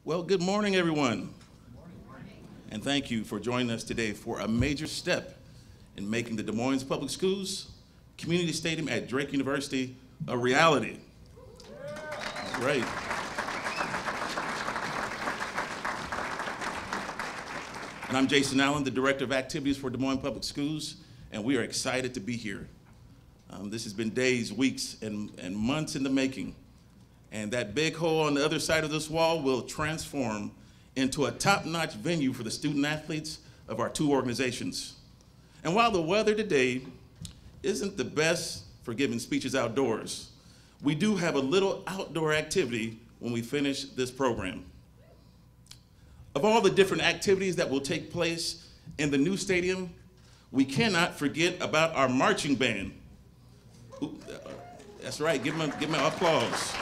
Well, good morning, everyone. And thank you for joining us today for a major step in making the Des Moines Public Schools Community Stadium at Drake University a reality. That's right. And I'm Jason Allen, the Director of Activities for Des Moines Public Schools, and we are excited to be here. This has been days, weeks, and months in the making. And that big hole on the other side of this wall will transform into a top-notch venue for the student athletes of our two organizations. And while the weather today isn't the best for giving speeches outdoors, we do have a little outdoor activity when we finish this program. Of all the different activities that will take place in the new stadium, we cannot forget about our marching band. Ooh, that's right, give them an applause.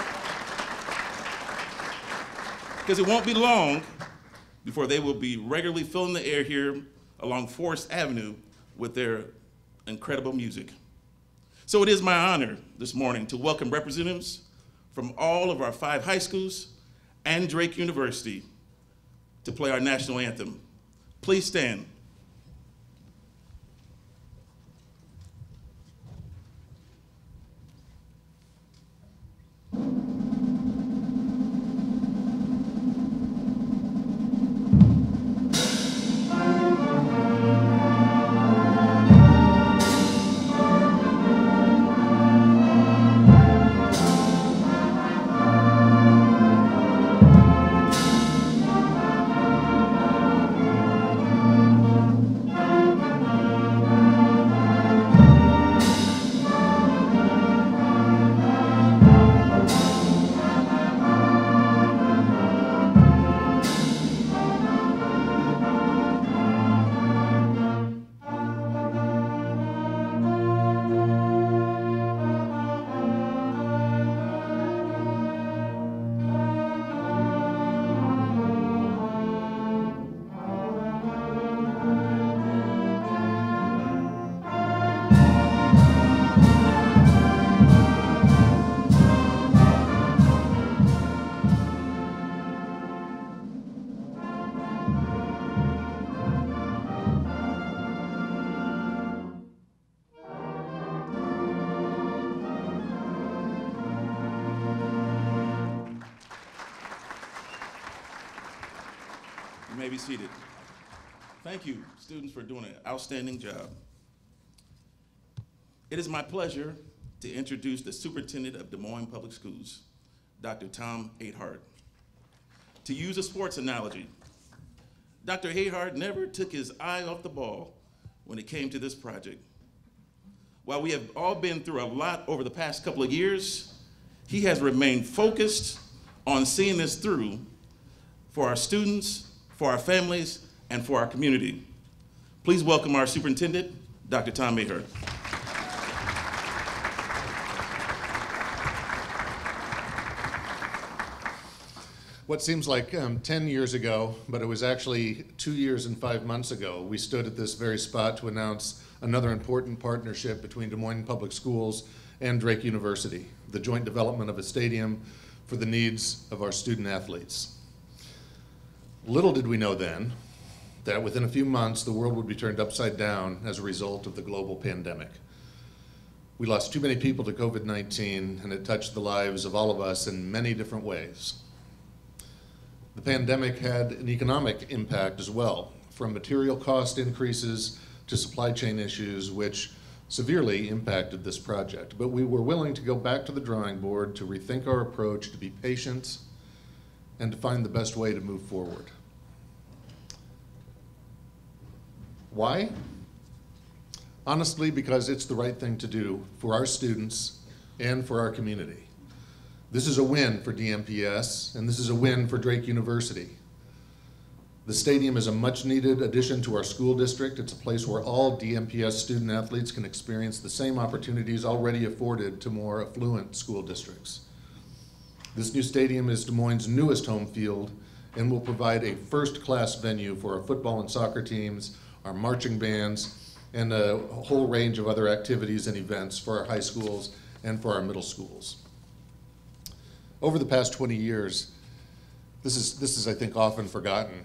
Because it won't be long before they will be regularly filling the air here along Forest Avenue with their incredible music. So it is my honor this morning to welcome representatives from all of our 5 high schools and Drake University to play our national anthem. Please stand. You may be seated. Thank you, students, for doing an outstanding job. It is my pleasure to introduce the Superintendent of Des Moines Public Schools, Dr. Tom Ahart. To use a sports analogy, Dr. Ahart never took his eye off the ball when it came to this project. While we have all been through a lot over the past couple of years, he has remained focused on seeing this through for our students, for our families, and for our community. Please welcome our superintendent, Dr. Tom Ahart. What seems like 10 years ago, but it was actually 2 years and 5 months ago, we stood at this very spot to announce another important partnership between Des Moines Public Schools and Drake University, the joint development of a stadium for the needs of our student athletes. Little did we know then that within a few months the world would be turned upside down as a result of the global pandemic. We lost too many people to COVID-19, and it touched the lives of all of us in many different ways. The pandemic had an economic impact as well, from material cost increases to supply chain issues, which severely impacted this project. But we were willing to go back to the drawing board to rethink our approach, to be patient, and to find the best way to move forward. Why? Honestly, because it's the right thing to do for our students and for our community. This is a win for DMPS, and this is a win for Drake University. The stadium is a much-needed addition to our school district. It's a place where all DMPS student athletes can experience the same opportunities already afforded to more affluent school districts. This new stadium is Des Moines' newest home field and will provide a first-class venue for our football and soccer teams, our marching bands, and a whole range of other activities and events for our high schools and for our middle schools. Over the past 20 years, This is, I think, often forgotten.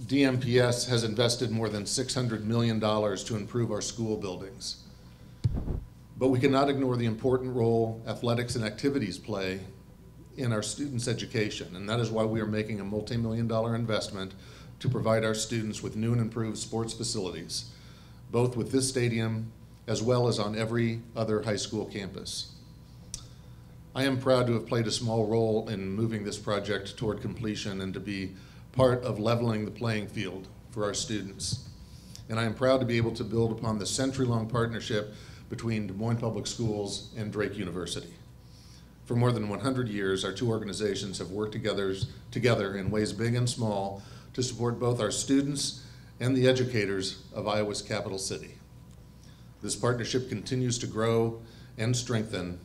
DMPS has invested more than $600 million to improve our school buildings. But we cannot ignore the important role athletics and activities play in our students' education, and that is why we are making a multi-million-dollar investment to provide our students with new and improved sports facilities, both with this stadium as well as on every other high school campus. I am proud to have played a small role in moving this project toward completion and to be part of leveling the playing field for our students. And I am proud to be able to build upon the century-long partnership between Des Moines Public Schools and Drake University. For more than 100 years, our two organizations have worked together in ways big and small to support both our students and the educators of Iowa's capital city. This partnership continues to grow and strengthen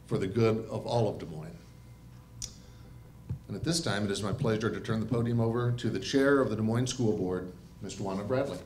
for the good of all of Des Moines. And at this time, it is my pleasure to turn the podium over to the chair of the Des Moines School Board, Ms. Dwana Bradley.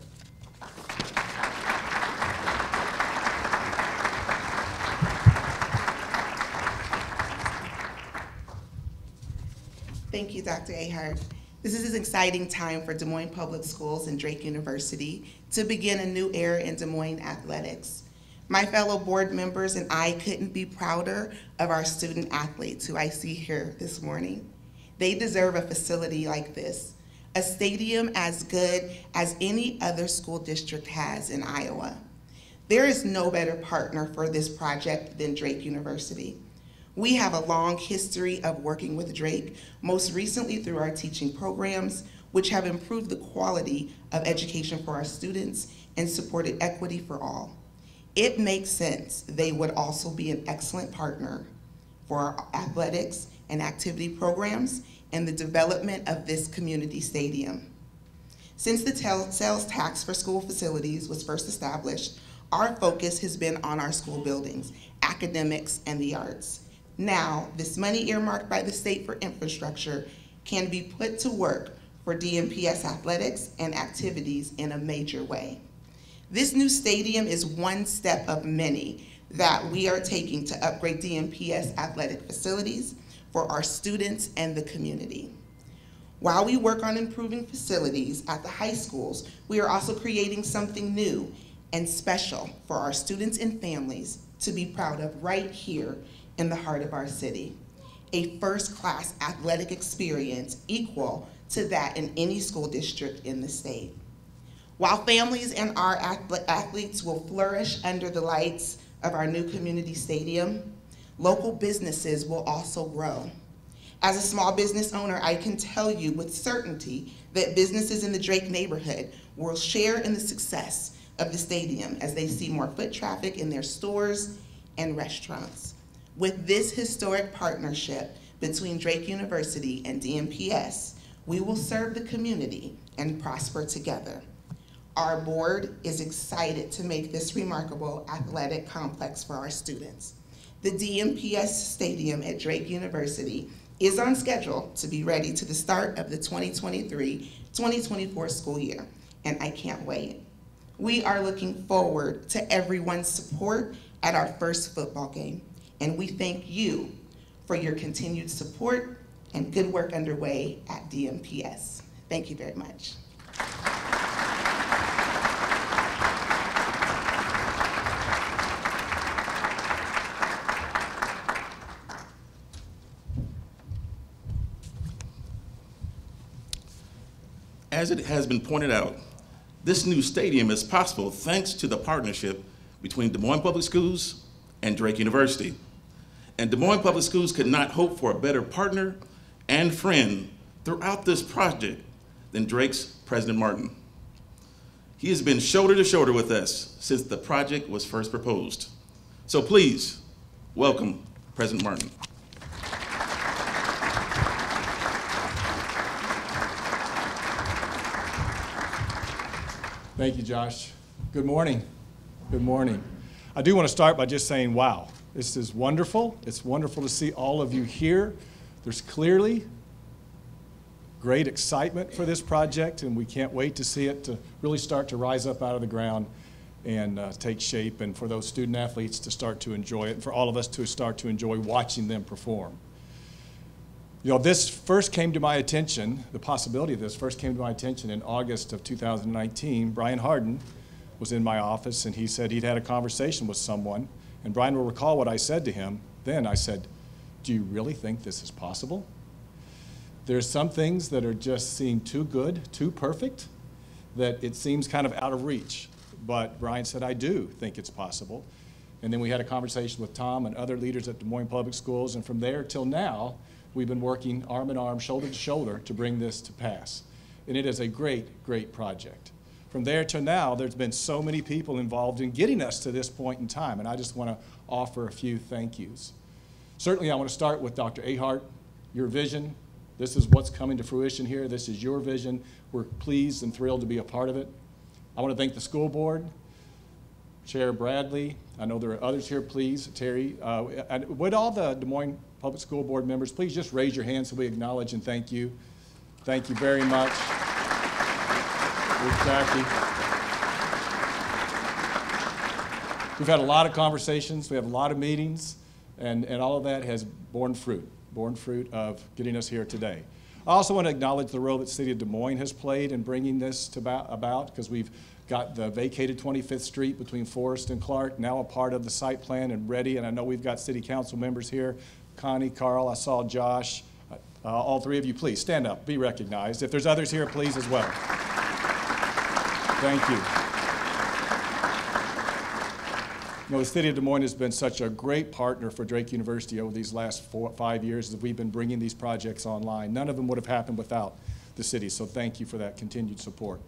Thank you, Dr. Ahart. This is an exciting time for Des Moines Public Schools and Drake University to begin a new era in Des Moines athletics. My fellow board members and I couldn't be prouder of our student athletes who I see here this morning. They deserve a facility like this, a stadium as good as any other school district has in Iowa. There is no better partner for this project than Drake University. We have a long history of working with Drake, most recently through our teaching programs, which have improved the quality of education for our students and supported equity for all. It makes sense they would also be an excellent partner for our athletics and activity programs and the development of this community stadium. Since the sales tax for school facilities was first established, our focus has been on our school buildings, academics, and the arts. Now, this money earmarked by the state for infrastructure can be put to work for DMPS athletics and activities in a major way. This new stadium is one step of many that we are taking to upgrade DMPS athletic facilities for our students and the community. While we work on improving facilities at the high schools, we are also creating something new and special for our students and families to be proud of right here in the heart of our city. A first-class athletic experience equal to that in any school district in the state. While families and our athletes will flourish under the lights of our new community stadium, local businesses will also grow. As a small business owner, I can tell you with certainty that businesses in the Drake neighborhood will share in the success of the stadium as they see more foot traffic in their stores and restaurants. With this historic partnership between Drake University and DMPS, we will serve the community and prosper together. Our board is excited to make this remarkable athletic complex for our students. The DMPS Stadium at Drake University is on schedule to be ready to the start of the 2023-2024 school year, and I can't wait. We are looking forward to everyone's support at our first football game, and we thank you for your continued support and good work underway at DMPS. Thank you very much. As it has been pointed out, this new stadium is possible thanks to the partnership between Des Moines Public Schools and Drake University. And Des Moines Public Schools could not hope for a better partner and friend throughout this project than Drake's President Martin. He has been shoulder to shoulder with us since the project was first proposed. So please, welcome President Martin. Thank you, Josh. Good morning. Good morning. I do want to start by just saying, wow, this is wonderful. It's wonderful to see all of you here. There's clearly great excitement for this project, and we can't wait to see it to really start to rise up out of the ground and take shape, and for those student athletes to start to enjoy it, and for all of us to start to enjoy watching them perform. You know, this first came to my attention, the possibility of this first came to my attention in August of 2019. Brian Harden was in my office, and he said he'd had a conversation with someone, and Brian will recall what I said to him. Then I said, do you really think this is possible? There's some things that are just seem too good, too perfect, that it seems kind of out of reach. But Brian said, I do think it's possible. And then we had a conversation with Tom and other leaders at Des Moines Public Schools, and from there till now, we've been working arm in arm, shoulder to shoulder to bring this to pass. And it is a great, great project. From there to now, there's been so many people involved in getting us to this point in time, and I just want to offer a few thank yous. Certainly, I want to start with Dr. Ahart, your vision. This is what's coming to fruition here. This is your vision. We're pleased and thrilled to be a part of it. I want to thank the school board, Chair Bradley. I know there are others here, please. Terry. Would all the Des Moines Public School Board members please just raise your hands so we acknowledge and thank you. Thank you very much. Jackie. We've had a lot of conversations. We have a lot of meetings, and all of that has borne fruit of getting us here today. I also want to acknowledge the role that the City of Des Moines has played in bringing this to about, because we've got the vacated 25th Street between Forest and Clark, now a part of the site plan and ready, and I know we've got city council members here, Connie, Carl, I saw Josh. All three of you, please stand up, be recognized. If there's others here, please as well. Thank you. You know, the City of Des Moines has been such a great partner for Drake University over these last 4 or 5 years as we've been bringing these projects online. None of them would have happened without the city, so thank you for that continued support.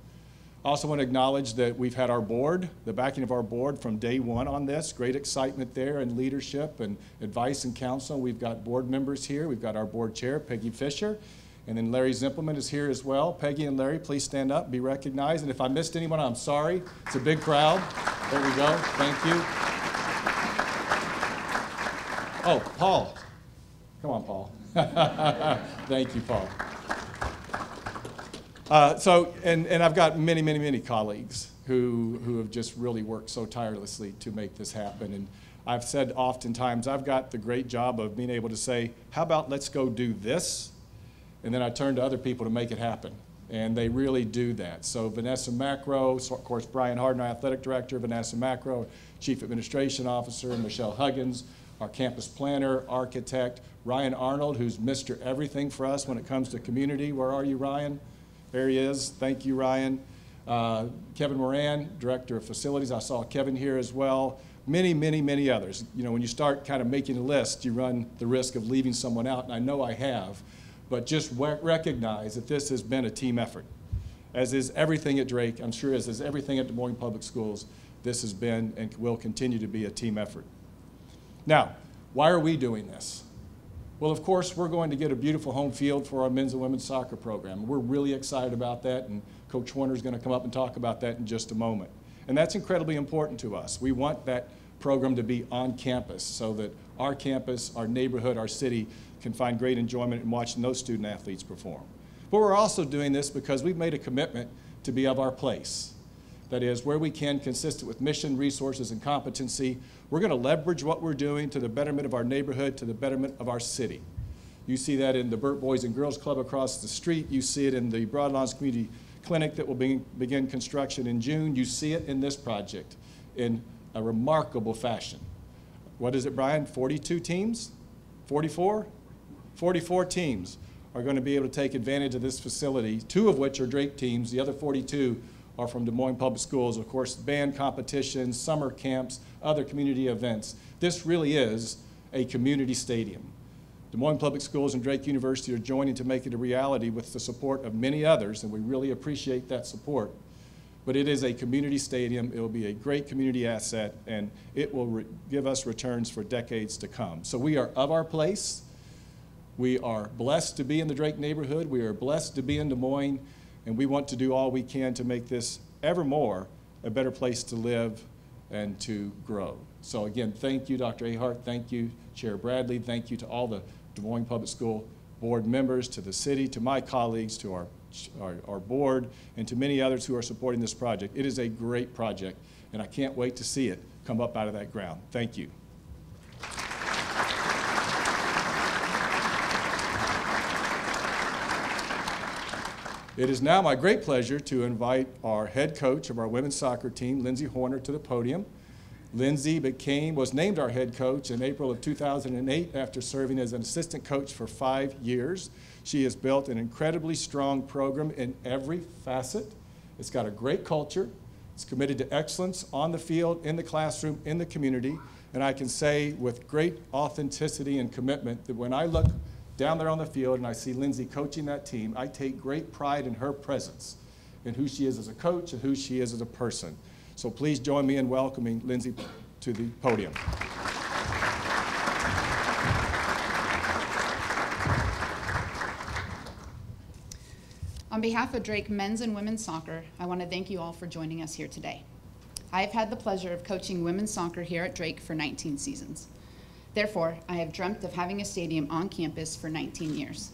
I also want to acknowledge that we've had our board, the backing of our board from day one on this. Great excitement there and leadership and advice and counsel. We've got board members here. We've got our board chair, Peggy Fisher, and then Larry Zimpleman is here as well. Peggy and Larry, please stand up, be recognized. And if I missed anyone, I'm sorry. It's a big crowd. There we go. Thank you. Oh, Paul. Come on, Paul. Thank you, Paul. And I've got many, many, many colleagues who have just really worked so tirelessly to make this happen. And I've said oftentimes, I've got the great job of being able to say, how about let's go do this? And then I turn to other people to make it happen. And they really do that. So Vanessa Macro, so of course, Brian Harden, our athletic director, Vanessa Macro, Chief Administration Officer, Michelle Huggins, our campus planner, architect, Ryan Arnold, who's Mr. Everything for us when it comes to community. Where are you, Ryan? There he is. Thank you, Ryan. Kevin Moran, Director of Facilities. I saw Kevin here as well. Many, many, many others. You know, when you start kind of making a list, you run the risk of leaving someone out, and I know I have. But just recognize that this has been a team effort. As is everything at Drake, I'm sure as is everything at Des Moines Public Schools, this has been and will continue to be a team effort. Now, why are we doing this? Well, of course, we're going to get a beautiful home field for our men's and women's soccer program. We're really excited about that, and Coach Warner is going to come up and talk about that in just a moment. And that's incredibly important to us. We want that program to be on campus so that our campus, our neighborhood, our city can find great enjoyment in watching those student athletes perform. But we're also doing this because we've made a commitment to be of our place. That is, where we can, consistent with mission, resources, and competency, we're going to leverage what we're doing to the betterment of our neighborhood, to the betterment of our city. You see that in the Burt Boys and Girls Club across the street. You see it in the Broadlawns Community Clinic that will begin construction in June. You see it in this project in a remarkable fashion. What is it, Brian? 42 teams? 44? 44 teams are going to be able to take advantage of this facility, 2 of which are Drake teams. The other 42 are from Des Moines Public Schools, of course, band competitions, summer camps, other community events. This really is a community stadium. Des Moines Public Schools and Drake University are joining to make it a reality with the support of many others, and we really appreciate that support. But it is a community stadium. It will be a great community asset, and it will give us returns for decades to come. So we are of our place. We are blessed to be in the Drake neighborhood. We are blessed to be in Des Moines, and we want to do all we can to make this ever more a better place to live and to grow. So again, thank you, Dr. Ahart. Thank you, Chair Bradley. Thank you to all the Des Moines Public School board members, to the city, to my colleagues, to our board, and to many others who are supporting this project. It is a great project, and I can't wait to see it come up out of that ground. Thank you. It is now my great pleasure to invite our head coach of our women's soccer team, Lindsay Horner, to the podium. Lindsay was named our head coach in April of 2008 after serving as an assistant coach for 5 years. She has built an incredibly strong program in every facet. It's got a great culture. It's committed to excellence on the field, in the classroom, in the community. And I can say with great authenticity and commitment that when I look down there on the field and I see Lindsay coaching that team, I take great pride in her presence, in who she is as a coach and who she is as a person. So please join me in welcoming Lindsay to the podium. On behalf of Drake Men's and Women's Soccer, I want to thank you all for joining us here today. I have had the pleasure of coaching women's soccer here at Drake for 19 seasons. Therefore, I have dreamt of having a stadium on campus for 19 years.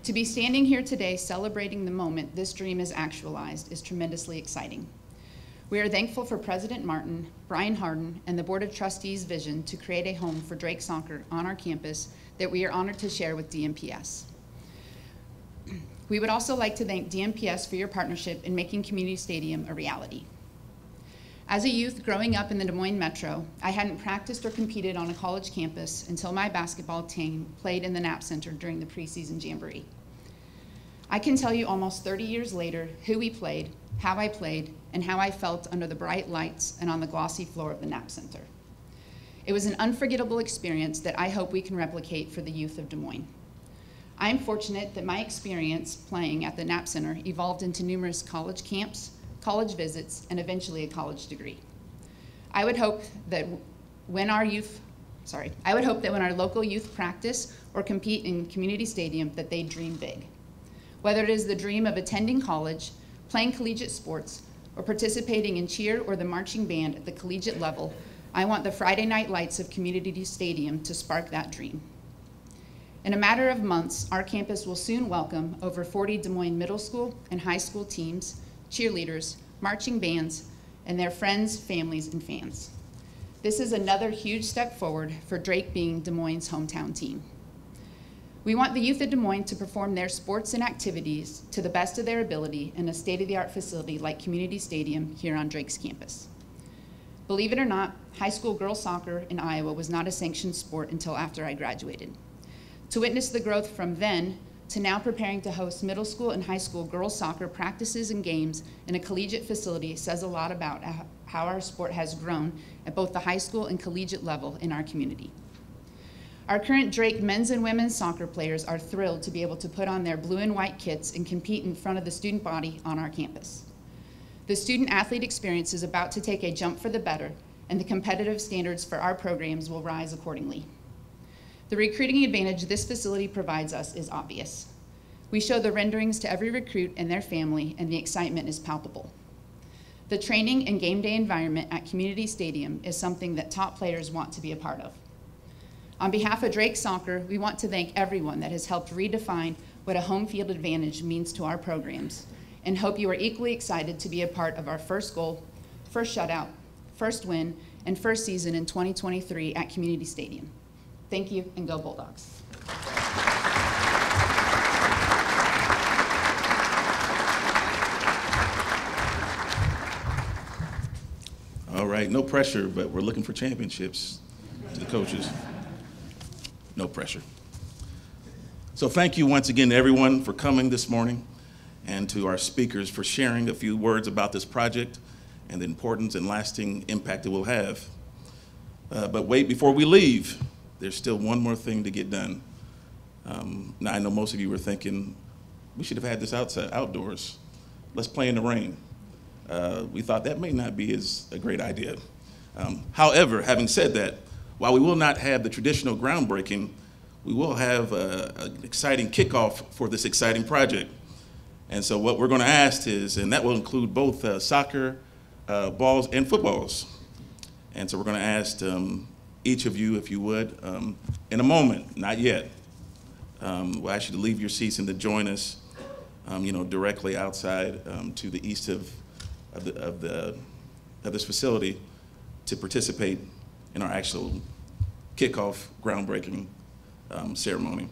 To be standing here today celebrating the moment this dream is actualized is tremendously exciting. We are thankful for President Martin, Brian Harden, and the Board of Trustees' vision to create a home for Drake soccer on our campus that we are honored to share with DMPS. We would also like to thank DMPS for your partnership in making Community Stadium a reality. As a youth growing up in the Des Moines Metro, I hadn't practiced or competed on a college campus until my basketball team played in the Knapp Center during the preseason jamboree. I can tell you almost 30 years later who we played, how I played, and how I felt under the bright lights and on the glossy floor of the Knapp Center. It was an unforgettable experience that I hope we can replicate for the youth of Des Moines. I am fortunate that my experience playing at the Knapp Center evolved into numerous college camps, college visits, and eventually a college degree. I would hope that when our local youth practice or compete in Community Stadium that they dream big. Whether it is the dream of attending college, playing collegiate sports, or participating in cheer or the marching band at the collegiate level, I want the Friday night lights of Community Stadium to spark that dream. In a matter of months, our campus will soon welcome over 40 Des Moines middle school and high school teams, cheerleaders, marching bands, and their friends, families, and fans. This is another huge step forward for Drake being Des Moines' hometown team. We want the youth of Des Moines to perform their sports and activities to the best of their ability in a state-of-the-art facility like Community Stadium here on Drake's campus. Believe it or not, high school girls soccer in Iowa was not a sanctioned sport until after I graduated. To witness the growth from then to now preparing to host middle school and high school girls soccer practices and games in a collegiate facility says a lot about how our sport has grown at both the high school and collegiate level in our community. Our current Drake men's and women's soccer players are thrilled to be able to put on their blue and white kits and compete in front of the student body on our campus. The student athlete experience is about to take a jump for the better, and the competitive standards for our programs will rise accordingly. The recruiting advantage this facility provides us is obvious. We show the renderings to every recruit and their family, and the excitement is palpable. The training and game day environment at Community Stadium is something that top players want to be a part of. On behalf of Drake Soccer, we want to thank everyone that has helped redefine what a home field advantage means to our programs, and hope you are equally excited to be a part of our first goal, first shutout, first win, and first season in 2023 at Community Stadium. Thank you, and go Bulldogs. All right, no pressure, but we're looking for championships to the coaches. No pressure. So thank you once again to everyone for coming this morning, and to our speakers for sharing a few words about this project and the importance and lasting impact it will have. But wait, before we leave, there's still one more thing to get done. Now I know most of you were thinking, we should have had this outdoors. Let's play in the rain. We thought that may not be as a great idea. However, having said that, while we will not have the traditional groundbreaking, we will have an exciting kickoff for this exciting project. And so what we're going to ask is, and that will include both soccer balls and footballs. And so we're going to ask each of you, if you would, in a moment, not yet, we'll ask you to leave your seats and to join us, directly outside to the east of this facility to participate in our actual kickoff groundbreaking ceremony.